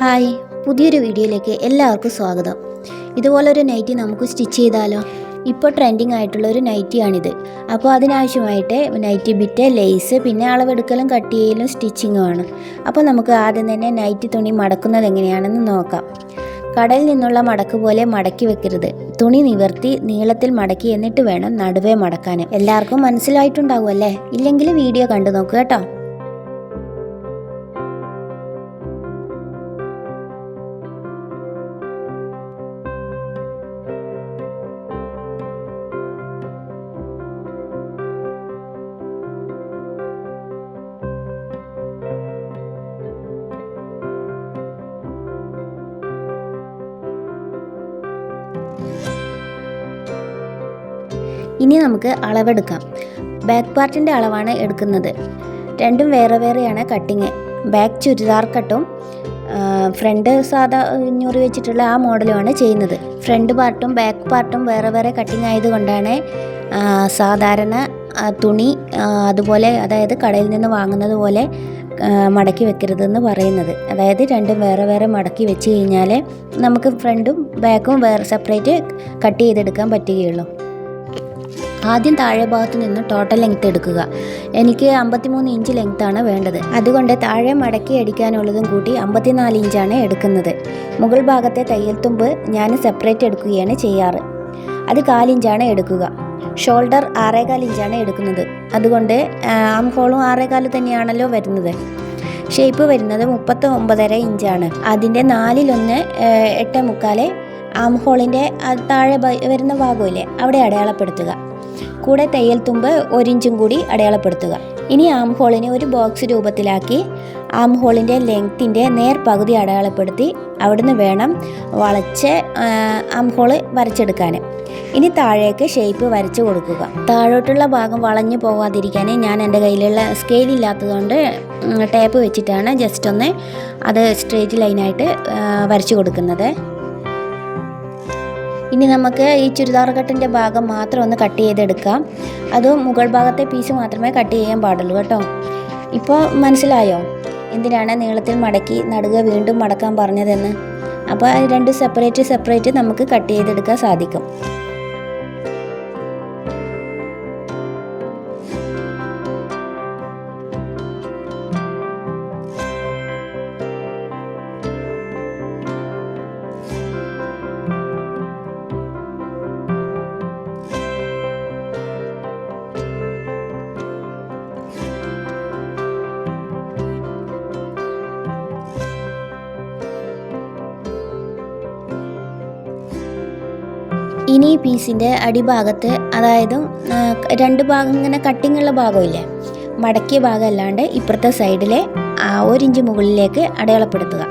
Hi, പുതിയൊരു വീഡിയോയിലേക്ക് എല്ലാവർക്കും സ്വാഗതം. ഇതുപോലൊരു നൈറ്റി നമുക്ക് സ്റ്റിച്ച് ചെയ്താലോ? ഇപ്പോൾ ട്രെൻഡിങ് ആയിട്ടുള്ള ഒരു നൈറ്റിയാണിത്. അപ്പോൾ അതിനാവശ്യമായിട്ട് നൈറ്റി ബിറ്റ്, ലേസ്, പിന്നെ അളവെടുക്കലും കട്ട് ചെയ്യലും സ്റ്റിച്ചിങ്ങുമാണ്. അപ്പോൾ നമുക്ക് ആദ്യം തന്നെ നൈറ്റി തുണി മടക്കുന്നത് എങ്ങനെയാണെന്ന് നോക്കാം. കടയിൽ നിന്നുള്ള മടക്ക് പോലെ മടക്കി വെക്കരുത്. തുണി നിവർത്തി നീളത്തിൽ മടക്കി എന്നിട്ട് വേണം നടുവേ മടക്കാൻ. എല്ലാവർക്കും മനസ്സിലായിട്ടുണ്ടാവും അല്ലേ? ഇല്ലെങ്കിൽ വീഡിയോ കണ്ടു നോക്കുക കേട്ടോ. ഇനി നമുക്ക് അളവെടുക്കാം. ബാക്ക് പാർട്ടിൻ്റെ അളവാണ് എടുക്കുന്നത്. രണ്ടും വേറെ വേറെയാണ് കട്ടിങ്. ബാക്ക് ചുരിദാർ കട്ടും ഫ്രണ്ട് സാധാ 500 വെച്ചിട്ടുള്ള ആ മോഡലുമാണ് ചെയ്യുന്നത്. ഫ്രണ്ട് പാർട്ടും ബാക്ക് പാർട്ടും വേറെ വേറെ കട്ടിങ് ആയതുകൊണ്ടാണ് സാധാരണ തുണി അതുപോലെ, അതായത് കടയിൽ നിന്ന് വാങ്ങുന്നത് പോലെ മടക്കി വെക്കരുതെന്ന് പറയുന്നത്. അതായത് രണ്ടും വേറെ വേറെ മടക്കി വെച്ച് കഴിഞ്ഞാൽ നമുക്ക് ഫ്രണ്ടും ബാക്കും വേറെ സെപ്പറേറ്റ് കട്ട് ചെയ്തെടുക്കാൻ പറ്റുകയുള്ളൂ. ആദ്യം താഴെ ഭാഗത്ത് നിന്ന് ടോട്ടൽ ലെങ്ത്ത് എടുക്കുക. എനിക്ക് 53 ഇഞ്ച് ലെങ്ത്താണ് വേണ്ടത്. അതുകൊണ്ട് താഴെ മടക്കി അടിക്കാനുള്ളതും കൂട്ടി 54 ഇഞ്ചാണ് എടുക്കുന്നത്. മുകൾ ഭാഗത്തെ തയ്യൽ തുമ്പ് ഞാൻ സെപ്പറേറ്റ് എടുക്കുകയാണ് ചെയ്യാറ്. അത് 4 ഇഞ്ചാണ് എടുക്കുക. ഷോൾഡർ 6.25 ഇഞ്ചാണ് എടുക്കുന്നത്. അതുകൊണ്ട് ആം ഹോളും 6.25 തന്നെയാണല്ലോ വരുന്നത്. ഷേപ്പ് വരുന്നത് 39.5 ഇഞ്ചാണ്. അതിൻ്റെ 4/1 8.25 ആം ഹോളിൻ്റെ താഴെ വരുന്ന ഭാഗമില്ലേ, അവിടെ അടയാളപ്പെടുത്തുക. കൂടെ തയ്യൽ തുമ്പ് 1 ഇഞ്ചും കൂടി അടയാളപ്പെടുത്തുക. ഇനി ആം ഹോളിനെ ഒരു ബോക്സ് രൂപത്തിലാക്കി ആം ഹോളിൻ്റെ ലെങ്ത്തിൻ്റെ നേർപകുതി അടയാളപ്പെടുത്തി അവിടുന്ന് വേണം വളച്ച് ആം ഹോള് വരച്ചെടുക്കാൻ. ഇനി താഴേക്ക് ഷേപ്പ് വരച്ച് കൊടുക്കുക. താഴോട്ടുള്ള ഭാഗം വളഞ്ഞു പോകാതിരിക്കാൻ ഞാൻ എൻ്റെ കയ്യിലുള്ള സ്കെയിൽ ഇല്ലാത്തതുകൊണ്ട് ടേപ്പ് വെച്ചിട്ടാണ് ജസ്റ്റ് ഒന്ന് അത് സ്ട്രെയിറ്റ് ലൈനായിട്ട് വരച്ച് കൊടുക്കുന്നത്. ഇനി നമുക്ക് ഈ ചുരിദാർ കട്ടിൻ്റെ ഭാഗം മാത്രം ഒന്ന് കട്ട് ചെയ്തെടുക്കാം. അത് മുകൾ ഭാഗത്തെ പീസ് മാത്രമേ കട്ട് ചെയ്യാൻ പാടുള്ളൂ കേട്ടോ. ഇപ്പോൾ മനസ്സിലായോ എന്തിനാണ് നീളത്തിൽ മടക്കി നടുക വീണ്ടും മടക്കാൻ പറഞ്ഞതെന്ന്? അപ്പോൾ രണ്ട് സെപ്പറേറ്റ് നമുക്ക് കട്ട് ചെയ്തെടുക്കാൻ സാധിക്കും. ഇനി ഈ പീസിൻ്റെ അടിഭാഗത്ത്, അതായത് രണ്ട് ഭാഗം ഇങ്ങനെ കട്ടിങ്ങുള്ള ഭാഗമില്ലേ, മടക്കിയ ഭാഗം അല്ലാണ്ട് ഇപ്പുറത്തെ സൈഡിലെ 1 ഇഞ്ച് മുകളിലേക്ക് അടയാളപ്പെടുത്തുക.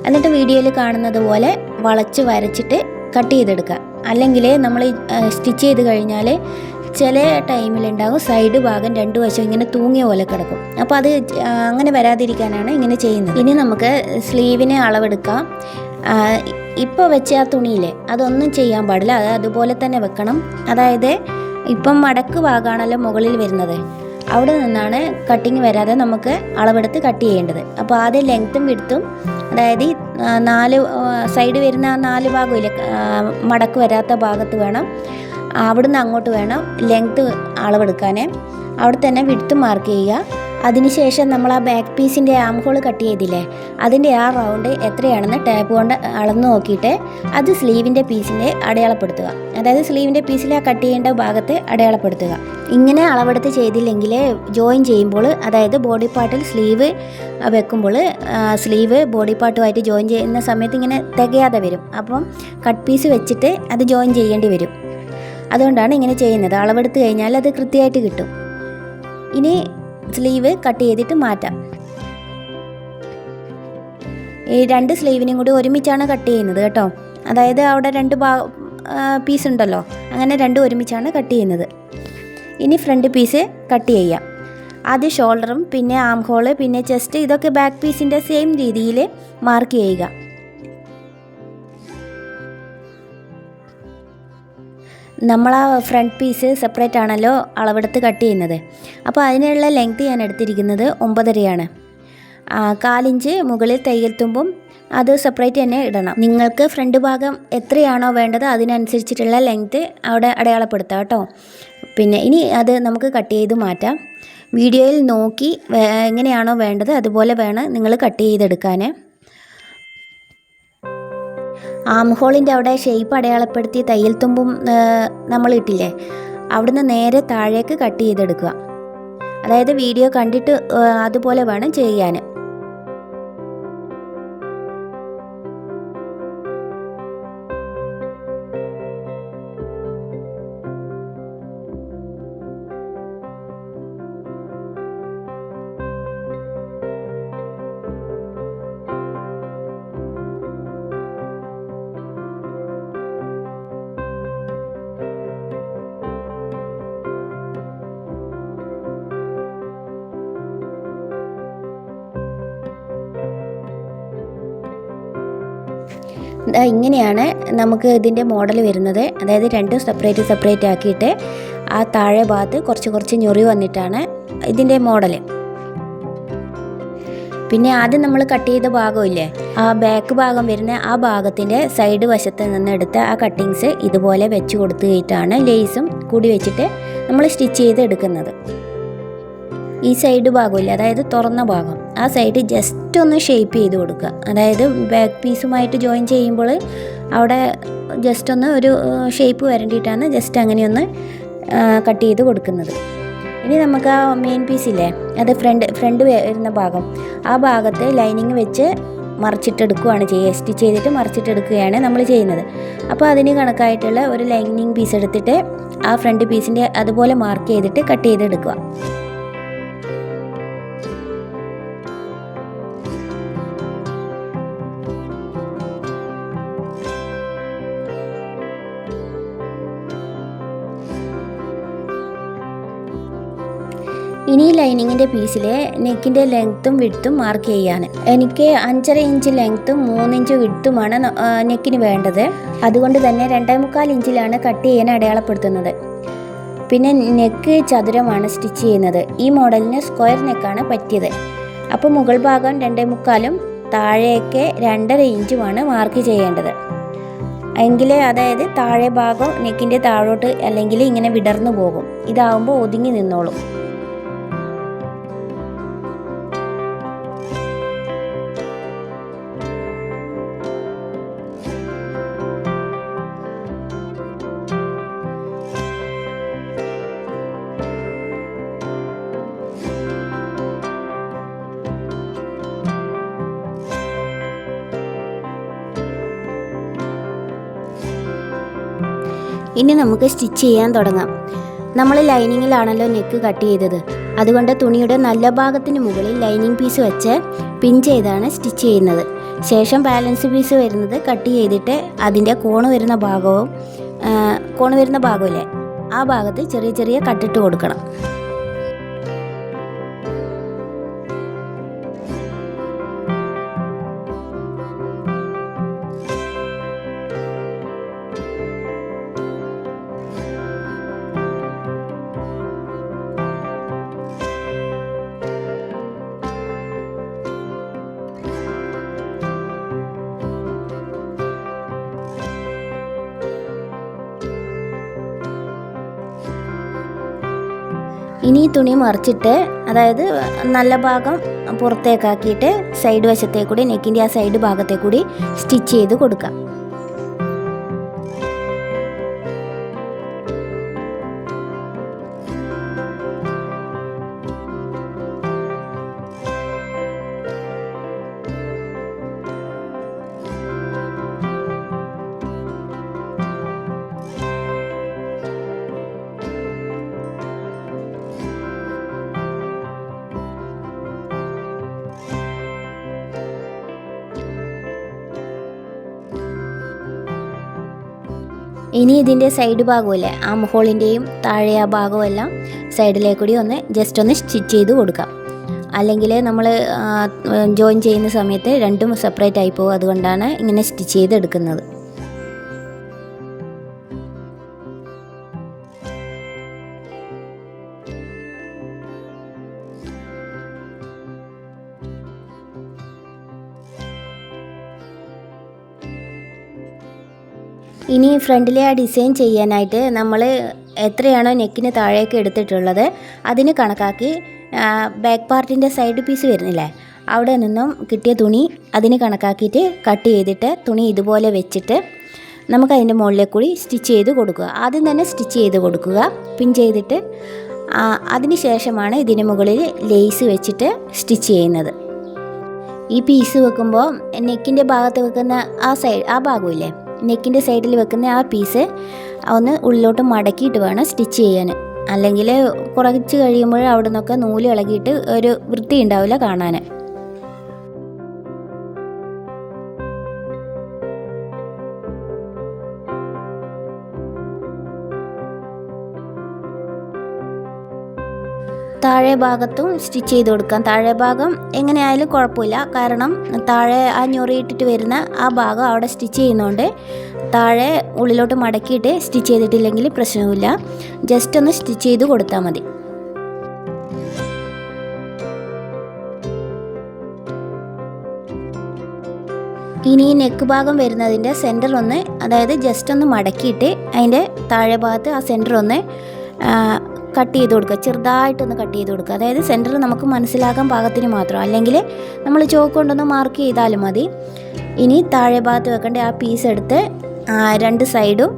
എന്നിട്ട് വീഡിയോയിൽ കാണുന്നത് പോലെ വളച്ച് വരച്ചിട്ട് കട്ട് ചെയ്തെടുക്കുക. അല്ലെങ്കിൽ നമ്മൾ സ്റ്റിച്ച് ചെയ്ത് കഴിഞ്ഞാൽ ചില ടൈമിലുണ്ടാകും സൈഡ് ഭാഗം 2 വശം ഇങ്ങനെ തൂങ്ങിയ പോലെ കിടക്കും. അപ്പോൾ അത് അങ്ങനെ വരാതിരിക്കാനാണ് ഇങ്ങനെ ചെയ്യുന്നത്. ഇനി നമുക്ക് സ്ലീവിന് അളവെടുക്കാം. ഇപ്പോൾ വെച്ച ആ തുണിയില്ലേ, അതൊന്നും ചെയ്യാൻ പാടില്ല. അത് അതുപോലെ തന്നെ വെക്കണം. അതായത് ഇപ്പം മടക്ക് ഭാഗമാണല്ലോ മുകളിൽ വരുന്നത്, അവിടെ നിന്നാണ് കട്ടിങ് വരാതെ നമുക്ക് അളവെടുത്ത് കട്ട് ചെയ്യേണ്ടത്. അപ്പോൾ ആദ്യം ലെങ്ത്തും വിഡ്ത്തും, അതായത് 4 സൈഡ് വരുന്ന 4 ഭാഗമില്ലേ മടക്ക് വരാത്ത ഭാഗത്ത് വേണം, അവിടുന്ന് അങ്ങോട്ട് വേണം ലെങ്ത്ത് അളവെടുക്കാൻ. അവിടെ തന്നെ വിഡ്ത്ത് മാർക്ക് ചെയ്യുക. അതിനുശേഷം നമ്മൾ ആ ബാക്ക് പീസിൻ്റെ ആം ഹോൾ കട്ട് ചെയ്തില്ലേ, അതിൻ്റെ ആ റൗണ്ട് എത്രയാണെന്ന് ടേപ്പ് കൊണ്ട് അളന്ന് നോക്കിയിട്ട് അത് സ്ലീവിൻ്റെ പീസിൻ്റെ അടയാളപ്പെടുത്തുക. അതായത് സ്ലീവിൻ്റെ പീസിൽ ആ കട്ട് ചെയ്യേണ്ട ഭാഗത്ത് അടയാളപ്പെടുത്തുക. ഇങ്ങനെ അളവെടുത്ത് ചെയ്തില്ലെങ്കിൽ ജോയിൻ ചെയ്യുമ്പോൾ, അതായത് ബോഡി പാർട്ടിൽ സ്ലീവ് വെക്കുമ്പോൾ സ്ലീവ് ബോഡി പാർട്ടുമായിട്ട് ജോയിൻ ചെയ്യുന്ന സമയത്ത് ഇങ്ങനെ തികയാതെ വരും. അപ്പം കട്ട് പീസ് വെച്ചിട്ട് അത് ജോയിൻ ചെയ്യേണ്ടി വരും. അതുകൊണ്ടാണ് ഇങ്ങനെ ചെയ്യുന്നത്. അളവെടുത്ത് കഴിഞ്ഞാൽ അത് കൃത്യമായിട്ട് കിട്ടും. ഇനി സ്ലീവ് കട്ട് ചെയ്തിട്ട് മാറ്റാം. ഈ 2 സ്ലീവിനും കൂടി ഒരുമിച്ചാണ് കട്ട് ചെയ്യുന്നത് കേട്ടോ. അതായത് അവിടെ 2 പീസ് ഉണ്ടല്ലോ, അങ്ങനെ 2 ഒരുമിച്ചാണ് കട്ട് ചെയ്യുന്നത്. ഇനി ഫ്രണ്ട് പീസ് കട്ട് ചെയ്യാം. ആദ്യം ഷോൾഡറും പിന്നെ ആം ഹോള് പിന്നെ ചെസ്റ്റ്, ഇതൊക്കെ ബാക്ക് പീസിൻ്റെ സെയിം രീതിയിൽ മാർക്ക് ചെയ്യുക. നമ്മൾ ആ ഫ്രണ്ട് പീസ് സെപ്പറേറ്റ് ആണല്ലോ അളവെടുത്ത് കട്ട് ചെയ്യുന്നത്. അപ്പോൾ അതിനുള്ള ലെങ്ത്ത് ഞാൻ എടുത്തിരിക്കുന്നത് 9.5 ആണ്. 4 ഇഞ്ച് മുകളിൽ തയ്യൽ തുമ്പും അത് സെപ്പറേറ്റ് തന്നെ ഇടണം. നിങ്ങൾക്ക് ഫ്രണ്ട് ഭാഗം എത്രയാണോ വേണ്ടത് അതിനനുസരിച്ചിട്ടുള്ള ലെങ്ത്ത് അവിടെ അടയാളപ്പെടുത്താം കേട്ടോ. പിന്നെ ഇനി അത് നമുക്ക് കട്ട് ചെയ്ത് മാറ്റാം. വീഡിയോയിൽ നോക്കി എങ്ങനെയാണോ വേണ്ടത് അതുപോലെ വേണം നിങ്ങൾ കട്ട് ചെയ്തെടുക്കാൻ. ആം ഹോളിൻ്റെ അവിടെ ഷേപ്പ് അടയാളപ്പെടുത്തി തയ്യൽ തുമ്പും നമ്മൾ ഇട്ടില്ലേ, അവിടുന്ന് നേരെ താഴേക്ക് കട്ട് ചെയ്തെടുക്കുക. അതായത് വീഡിയോ കണ്ടിട്ട് അതുപോലെ വേണം ചെയ്യാൻ. ഇങ്ങനെയാണ് നമുക്ക് ഇതിൻ്റെ മോഡൽ വരുന്നത്. അതായത് രണ്ടും സെപ്പറേറ്റ് ആക്കിയിട്ട് ആ താഴെ ഭാഗത്ത് കുറച്ച് ഞൊറി വന്നിട്ടാണ് ഇതിൻ്റെ മോഡൽ. പിന്നെ ആദ്യം നമ്മൾ കട്ട് ചെയ്ത ഭാഗമില്ലേ, ആ ബാക്ക് ഭാഗം വരുന്ന ആ ഭാഗത്തിൻ്റെ സൈഡ് വശത്ത് നിന്ന് എടുത്ത ആ കട്ടിങ്സ് ഇതുപോലെ വെച്ച് കൊടുത്തിട്ടാണ് ലേസും കൂടി വെച്ചിട്ട് നമ്മൾ സ്റ്റിച്ച് ചെയ്ത് എടുക്കുന്നത്. ഈ സൈഡ് ഭാഗമില്ല, അതായത് തുറന്ന ഭാഗം, ആ സൈഡ് ജസ്റ്റ് ഒന്ന് ഷേപ്പ് ചെയ്ത് കൊടുക്കുക. അതായത് ബാക്ക് പീസുമായിട്ട് ജോയിൻ ചെയ്യുമ്പോൾ അവിടെ ജസ്റ്റ് ഒന്ന് ഒരു ഷേപ്പ് വരേണ്ടിയിട്ടാണ് ജസ്റ്റ് അങ്ങനെയൊന്ന് കട്ട് ചെയ്ത് കൊടുക്കുന്നത്. ഇനി നമുക്ക് ആ മെയിൻ പീസില്ലേ, അത് ഫ്രണ്ട് വരുന്ന ഭാഗം, ആ ഭാഗത്ത് ലൈനിങ് വെച്ച് മറിച്ചിട്ടെടുക്കുകയാണ് ചെയ്യുക. സ്റ്റിച്ച് ചെയ്തിട്ട് മറിച്ചിട്ടെടുക്കുകയാണ് നമ്മൾ ചെയ്യുന്നത്. അപ്പോൾ അതിന് കണക്കായിട്ടുള്ള ഒരു ലൈനിങ് പീസ് എടുത്തിട്ട് ആ ഫ്രണ്ട് പീസിൻ്റെ അതുപോലെ മാർക്ക് ചെയ്തിട്ട് കട്ട് ചെയ്തെടുക്കുക. ഇനി ലൈനിങ്ങിൻ്റെ പീസിലെ നെക്കിൻ്റെ ലെങ്ത്തും വിഡ്ത്തും മാർക്ക് ചെയ്യാൻ. എനിക്ക് 5.5 ഇഞ്ച് ലെങ്ത്തും 3 ഇഞ്ച് വിഡ്ത്തുമാണ് നെക്കിന് വേണ്ടത്. അതുകൊണ്ട് തന്നെ 2.25 ഇഞ്ചിലാണ് കട്ട് ചെയ്യാൻ അടയാളപ്പെടുത്തുന്നത്. പിന്നെ നെക്ക് ചതുരമാണ് സ്റ്റിച്ച് ചെയ്യുന്നത്. ഈ മോഡലിന് സ്ക്വയർ നെക്കാണ് പറ്റിയത്. അപ്പോൾ മുകൾ ഭാഗം 2.25 താഴേക്ക് 2.5 ഇഞ്ചുമാണ് മാർക്ക് ചെയ്യേണ്ടത്. എങ്കിൽ അതായത് താഴെ ഭാഗം നെക്കിൻ്റെ താഴോട്ട് അല്ലെങ്കിൽ ഇങ്ങനെ വിടർന്നു പോകും. ഇതാവുമ്പോൾ ഒതുങ്ങി നിന്നോളും. ഇനി നമുക്ക് സ്റ്റിച്ച് ചെയ്യാൻ തുടങ്ങാം. നമ്മൾ ലൈനിങ്ങിലാണല്ലോ നെക്ക് കട്ട് ചെയ്തത്. അതുകൊണ്ട് തുണിയുടെ നല്ല ഭാഗത്തിന് മുകളിൽ ലൈനിങ് പീസ് വെച്ച് പിൻ ചെയ്താണ് സ്റ്റിച്ച് ചെയ്യുന്നത്. ശേഷം ബാലൻസ് പീസ് വരുന്നത് കട്ട് ചെയ്തിട്ട് അതിൻ്റെ കോണ് വരുന്ന ഭാഗമില്ലേ, ആ ഭാഗത്ത് ചെറിയ കട്ടിട്ട് കൊടുക്കണം. ഇനി തുണി മറിച്ചിട്ട്, അതായത് നല്ല ഭാഗം പുറത്തേക്കാക്കിയിട്ട് സൈഡ് വശത്തേക്കൂടി നെക്കിൻ്റെ ആ സൈഡ് ഭാഗത്തേക്കൂടി സ്റ്റിച്ച് ചെയ്ത് കൊടുക്കാം. ഇനി ഇതിൻ്റെ സൈഡ് ഭാഗമില്ലേ, ആ ഹോളിൻ്റെയും താഴെ ആ ഭാഗമെല്ലാം സൈഡിലേക്കൂടി ജസ്റ്റ് ഒന്ന് സ്റ്റിച്ച് ചെയ്ത് കൊടുക്കാം. അല്ലെങ്കിൽ നമ്മൾ ജോയിൻ ചെയ്യുന്ന സമയത്ത് രണ്ടും സെപ്പറേറ്റ് ആയി പോകും. അതുകൊണ്ടാണ് ഇങ്ങനെ സ്റ്റിച്ച് ചെയ്തെടുക്കുന്നത്. ഇനി ഫ്രണ്ടിലെ ആ ഡിസൈൻ ചെയ്യാനായിട്ട് നമ്മൾ എത്രയാണോ നെക്കിന് താഴേക്ക് എടുത്തിട്ടുള്ളത് അതിന് കണക്കാക്കി ബാക്ക് പാർട്ടിൻ്റെ സൈഡ് പീസ് വരുന്നില്ലേ, അവിടെ നിന്നും കിട്ടിയ തുണി അതിന് കണക്കാക്കിയിട്ട് കട്ട് ചെയ്തിട്ട് തുണി ഇതുപോലെ വെച്ചിട്ട് നമുക്ക് അതിൻ്റെ മുകളിലേക്ക് കൂടി സ്റ്റിച്ച് ചെയ്ത് കൊടുക്കുക. ആദ്യം തന്നെ സ്റ്റിച്ച് ചെയ്ത് കൊടുക്കുക, പിൻ ചെയ്തിട്ട് അതിന് ശേഷമാണ് ഇതിന് മുകളിൽ ലേസ് വെച്ചിട്ട് സ്റ്റിച്ച് ചെയ്യുന്നത്. ഈ പീസ് വെക്കുമ്പോൾ നെക്കിൻ്റെ ഭാഗത്ത് വെക്കുന്ന ആ ഭാഗമില്ലേ, നെക്കിൻ്റെ സൈഡിൽ വെക്കുന്ന ആ പീസ് ഒന്ന് ഉള്ളിലോട്ട് മടക്കിയിട്ട് വേണം സ്റ്റിച്ച് ചെയ്യാൻ. അല്ലെങ്കിൽ കുറച്ച് കഴിയുമ്പോൾ അവിടെ നിന്നൊക്കെ നൂല് ഇളകിയിട്ട് ഒരു വൃത്തി ഉണ്ടാവില്ല കാണാൻ. താഴെ ഭാഗത്തും സ്റ്റിച്ച് ചെയ്ത് കൊടുക്കാം. താഴെ ഭാഗം എങ്ങനെയായാലും കുഴപ്പമില്ല, കാരണം താഴെ ആ ഞൊറിയിട്ടിട്ട് വരുന്ന ആ ഭാഗം അവിടെ സ്റ്റിച്ച് ചെയ്യുന്നതുകൊണ്ട് താഴെ ഉള്ളിലോട്ട് മടക്കിയിട്ട് സ്റ്റിച്ച് ചെയ്തിട്ടില്ലെങ്കിൽ പ്രശ്നമില്ല. ജസ്റ്റ് ഒന്ന് സ്റ്റിച്ച് ചെയ്ത് കൊടുത്താൽ മതി. ഇനി നെക്ക് ഭാഗം വരുന്നതിൻ്റെ സെൻറ്റർ ഒന്ന്, അതായത് ജസ്റ്റ് ഒന്ന് മടക്കിയിട്ട് അതിൻ്റെ താഴെ ഭാഗത്ത് ആ സെൻറ്റർ ഒന്ന് കട്ട് ചെയ്ത് കൊടുക്കുക, ചെറുതായിട്ടൊന്ന് കട്ട് ചെയ്ത് കൊടുക്കുക. അതായത് സെൻറ്റർ നമുക്ക് മനസ്സിലാക്കാൻ പാകത്തിന് മാത്രം, അല്ലെങ്കിൽ നമ്മൾ ചോക്ക് കൊണ്ടൊന്ന് മാർക്ക് ചെയ്താലും മതി. ഇനി താഴെ ഭാഗത്ത് വെക്കേണ്ട ആ പീസ് എടുത്ത് രണ്ട് സൈഡും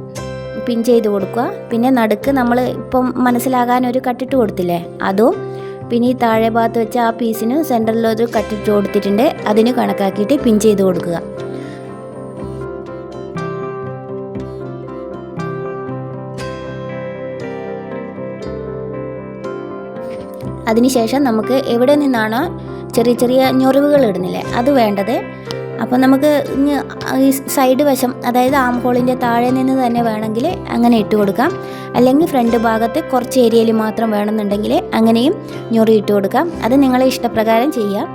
പിൻ ചെയ്ത് കൊടുക്കുക. പിന്നെ നടുക്ക് നമ്മൾ ഇപ്പം മനസ്സിലാകാൻ ഒരു കട്ടിട്ട് കൊടുത്തില്ലേ, അതും പിന്നെ ഈ താഴെ ഭാഗത്ത് വെച്ച ആ പീസിന് സെൻറ്ററിലൊരു കട്ടിട്ട് കൊടുത്തിട്ടുണ്ട്, അതിന് കണക്കാക്കിയിട്ട് പിൻ ചെയ്ത് കൊടുക്കുക. അതിനുശേഷം നമുക്ക് എവിടെ നിന്നാണോ ചെറിയ ചെറിയ ഞൊറിവുകൾ ഇടുന്നില്ലേ അത് വേണ്ടത്. അപ്പോൾ നമുക്ക് ഈ സൈഡ് വശം, അതായത് ആം ഹോളിൻ്റെ താഴെ നിന്ന് തന്നെ വേണമെങ്കിൽ അങ്ങനെ ഇട്ട് കൊടുക്കാം. അല്ലെങ്കിൽ ഫ്രണ്ട് ഭാഗത്ത് കുറച്ച് ഏരിയയിൽ മാത്രം വേണമെന്നുണ്ടെങ്കിൽ അങ്ങനെയും ഞൊറി ഇട്ട് കൊടുക്കാം. അത് നിങ്ങളെ ഇഷ്ടപ്രകാരം ചെയ്യാം.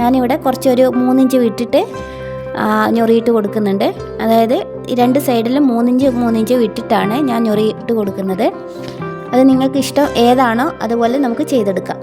ഞാനിവിടെ കുറച്ചൊരു 3 ഇഞ്ച് വിട്ടിട്ട് ഞൊറിയിട്ട് കൊടുക്കുന്നുണ്ട്. അതായത് രണ്ട് സൈഡിലും 3 ഇഞ്ച് വിട്ടിട്ടാണ് ഞാൻ ഞൊറിയിട്ട് കൊടുക്കുന്നത്. അത് നിങ്ങൾക്ക് ഇഷ്ടം ഏതാണോ അതുപോലെ നമുക്ക് ചെയ്തെടുക്കാം.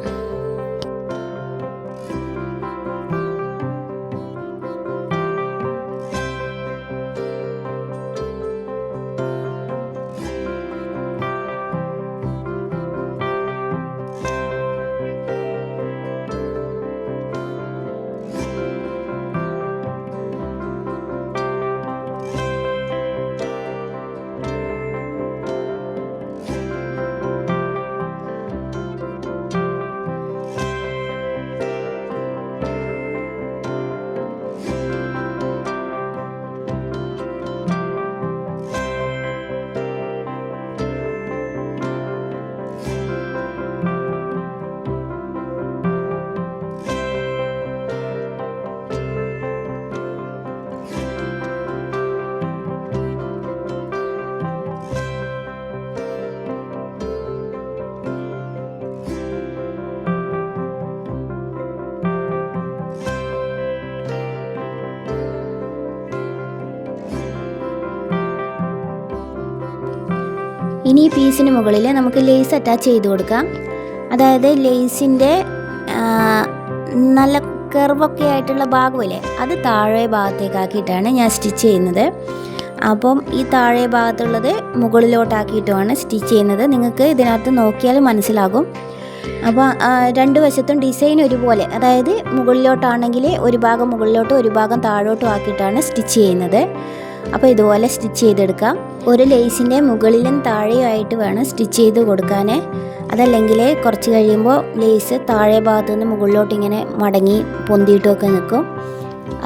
ഇനി ഈ പീസിന് മുകളിൽ നമുക്ക് ലേസ് അറ്റാച്ച് ചെയ്ത് കൊടുക്കാം. അതായത് ലേസിൻ്റെ നല്ല കർവൊക്കെ ആയിട്ടുള്ള ഭാഗമില്ലേ അത് താഴെ ഭാഗത്തേക്കാക്കിയിട്ടാണ് ഞാൻ സ്റ്റിച്ച് ചെയ്യുന്നത്. അപ്പം ഈ താഴെ ഭാഗത്തുള്ളത് മുകളിലോട്ടാക്കിയിട്ടുമാണ് സ്റ്റിച്ച് ചെയ്യുന്നത്. നിങ്ങൾക്ക് ഇതിനകത്ത് നോക്കിയാൽ മനസ്സിലാകും. അപ്പോൾ രണ്ട് വശത്തും ഡിസൈൻ ഒരുപോലെ, അതായത് മുകളിലോട്ടാണെങ്കിൽ ഒരു ഭാഗം മുകളിലോട്ടും ഒരു ഭാഗം താഴോട്ടും ആക്കിയിട്ടാണ് സ്റ്റിച്ച് ചെയ്യുന്നത്. അപ്പോൾ ഇതുപോലെ സ്റ്റിച്ച് ചെയ്തെടുക്കാം. ഒരു ലേസിൻ്റെ മുകളിലും താഴെയായിട്ട് വേണം സ്റ്റിച്ച് ചെയ്ത് കൊടുക്കാൻ. അതല്ലെങ്കിൽ കുറച്ച് കഴിയുമ്പോൾ ലേസ് താഴെ ഭാഗത്തു നിന്ന് മുകളിലോട്ട് ഇങ്ങനെ മടങ്ങി പൊന്തിയിട്ടൊക്കെ നിൽക്കും.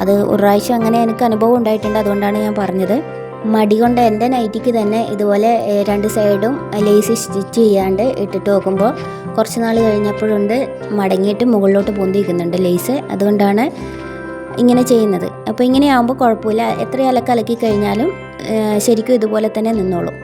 അത് ഒരു പ്രാവശ്യം അങ്ങനെ എനിക്ക് അനുഭവം ഉണ്ടായിട്ടുണ്ട്, അതുകൊണ്ടാണ് ഞാൻ പറഞ്ഞത്. മടി കൊണ്ട് എൻ്റെ നൈറ്റിക്ക് തന്നെ ഇതുപോലെ രണ്ട് സൈഡും ലേസ് സ്റ്റിച്ച് ചെയ്യാണ്ട് ഇട്ടിട്ട് നോക്കുമ്പോൾ കുറച്ച് നാൾ കഴിഞ്ഞപ്പോഴുണ്ട് മടങ്ങിയിട്ട് മുകളിലോട്ട് പൊന്തിക്കുന്നുണ്ട് ലേസ്. അതുകൊണ്ടാണ് ഇങ്ങനെ ചെയ്യുന്നത്. അപ്പോൾ ഇങ്ങനെയാകുമ്പോൾ കുഴപ്പമില്ല, എത്ര അലക്കി കഴിഞ്ഞാലും ശരിക്കും ഇതുപോലെ തന്നെ നിന്നോളും.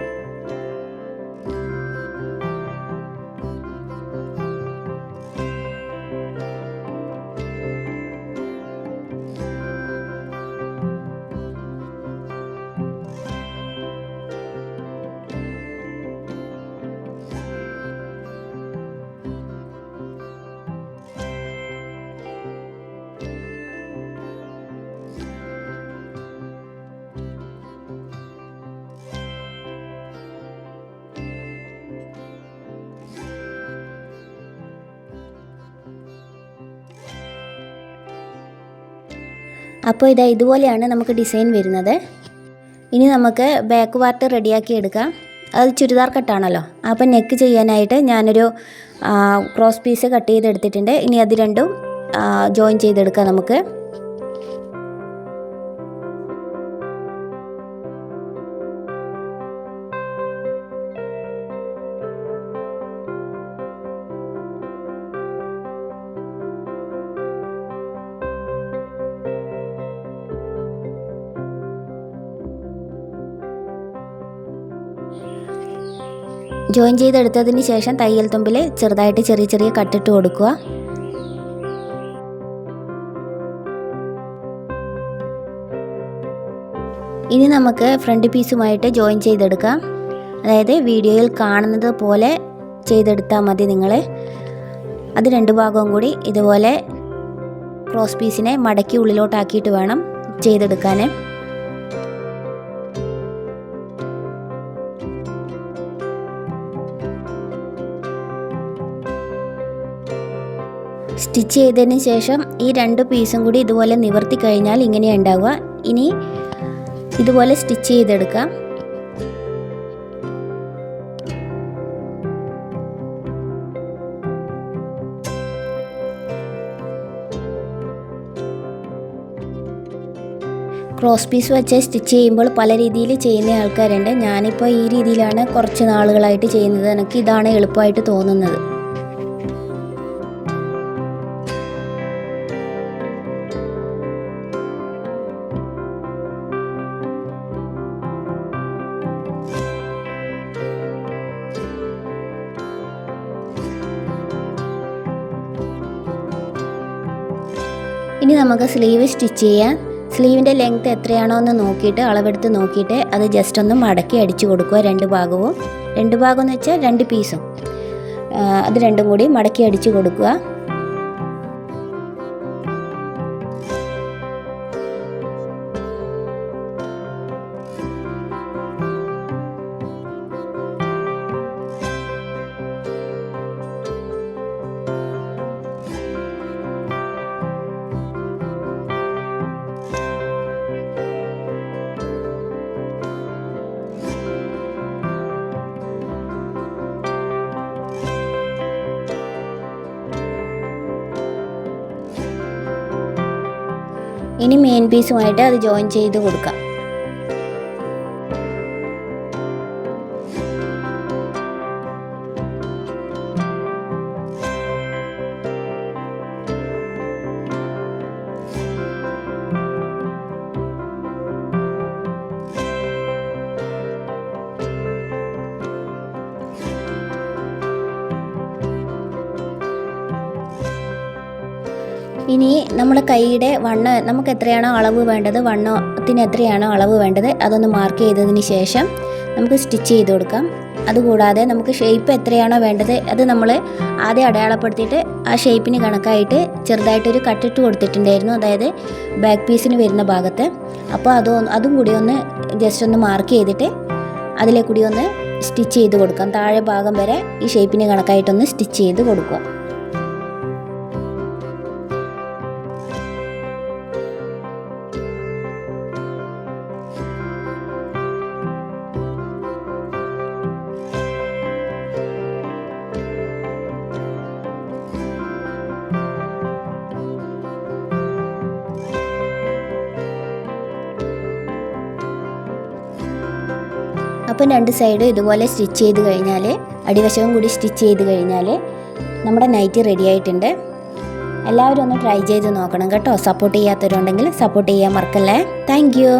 അപ്പോൾ ഇതുപോലെയാണ് നമുക്ക് ഡിസൈൻ വരുന്നത്. ഇനി നമുക്ക് ബാക്ക് പാർട്ട് റെഡിയാക്കി എടുക്കാം. അത് ചുരിദാർ കട്ടാണല്ലോ. അപ്പോൾ നെക്ക് ചെയ്യാനായിട്ട് ഞാനൊരു ക്രോസ് പീസ് കട്ട് ചെയ്തെടുത്തിട്ടുണ്ട്. ഇനി അത് രണ്ടും ജോയിൻ ചെയ്തെടുക്കാം നമുക്ക്. ജോയിൻ ചെയ്തെടുത്തതിന് ശേഷം തയ്യൽ തുമ്പിൽ ചെറുതായിട്ട് ചെറിയ കട്ടിട്ട് കൊടുക്കുക. ഇനി നമുക്ക് ഫ്രണ്ട് പീസുമായിട്ട് ജോയിൻ ചെയ്തെടുക്കാം. അതായത് വീഡിയോയിൽ കാണുന്നത് പോലെ ചെയ്തെടുത്താൽ മതി നിങ്ങൾ. അത് രണ്ട് ഭാഗവും കൂടി ഇതുപോലെ ക്രോസ് പീസിനെ മടക്കി ഉള്ളിലോട്ടാക്കിയിട്ട് വേണം ചെയ്തെടുക്കാൻ. സ്റ്റിച്ച് ചെയ്തതിന് ശേഷം ഈ രണ്ട് പീസും കൂടി ഇതുപോലെ നിവർത്തി കഴിഞ്ഞാൽ ഇങ്ങനെയാണ് ഉണ്ടാവുക. ഇനി ഇതുപോലെ സ്റ്റിച്ച് ചെയ്തെടുക്കാം. ക്രോസ് പീസ് വെച്ച് സ്റ്റിച്ച് ചെയ്യുമ്പോൾ പല രീതിയിൽ ചെയ്യുന്ന ആൾക്കാരുണ്ട്. ഞാനിപ്പോൾ ഈ രീതിയിലാണ് കുറച്ച് നാളുകളായിട്ട് ചെയ്യുന്നത്. എനിക്ക് ഇതാണ് എളുപ്പമായിട്ട് തോന്നുന്നത്. ഇനി നമുക്ക് സ്ലീവ് സ്റ്റിച്ച് ചെയ്യാം. സ്ലീവിൻ്റെ ലെങ്ത്ത് എത്രയാണോ എന്ന് നോക്കിയിട്ട് അളവെടുത്ത് നോക്കിയിട്ട് അത് ജസ്റ്റ് ഒന്ന് മടക്കി അടിച്ചു കൊടുക്കുക. രണ്ട് ഭാഗം എന്ന് വെച്ചാൽ രണ്ട് പീസും അത് രണ്ടും കൂടി മടക്കി അടിച്ചു കൊടുക്കുക. ഇനി മെയിൻ പീസുമായിട്ട് അത് ജോയിൻ ചെയ്ത് കൊടുക്കാം. ഇനി നമ്മുടെ കൈയുടെ നമുക്ക് എത്രയാണോ അളവ് വേണ്ടത്, വണ്ണത്തിന് എത്രയാണോ അളവ് വേണ്ടത് അതൊന്ന് മാർക്ക് ചെയ്തതിന് ശേഷം നമുക്ക് സ്റ്റിച്ച് ചെയ്ത് കൊടുക്കാം. അതുകൂടാതെ നമുക്ക് ഷേപ്പ് എത്രയാണോ വേണ്ടത് അത് നമ്മൾ ആദ്യം അടയാളപ്പെടുത്തിയിട്ട് ആ ഷേപ്പിന് കണക്കായിട്ട് ചെറുതായിട്ടൊരു കട്ടിട്ട് കൊടുത്തിട്ടുണ്ടായിരുന്നു. അതായത് ബാക്ക് പീസിന് വരുന്ന ഭാഗത്ത്. അപ്പോൾ അതും കൂടി ഒന്ന് ജസ്റ്റ് ഒന്ന് മാർക്ക് ചെയ്തിട്ട് അതിലെ കൂടി ഒന്ന് സ്റ്റിച്ച് ചെയ്ത് കൊടുക്കാം. താഴെ ഭാഗം വരെ ഈ ഷേപ്പിന് കണക്കായിട്ടൊന്ന് സ്റ്റിച്ച് ചെയ്ത് കൊടുക്കുക. അപ്പം രണ്ട് സൈഡ് ഇതുപോലെ സ്റ്റിച്ച് ചെയ്ത് കഴിഞ്ഞാൽ അടിവശവും കൂടി സ്റ്റിച്ച് ചെയ്ത് കഴിഞ്ഞാൽ നമ്മുടെ നൈറ്റി റെഡി ആയിട്ടുണ്ട്. എല്ലാവരും ഒന്ന് ട്രൈ ചെയ്ത് നോക്കണം കേട്ടോ. സപ്പോർട്ട് ചെയ്യാത്തവരുണ്ടെങ്കിൽ സപ്പോർട്ട് ചെയ്യാൻ മറക്കല്ലേ. Thank you.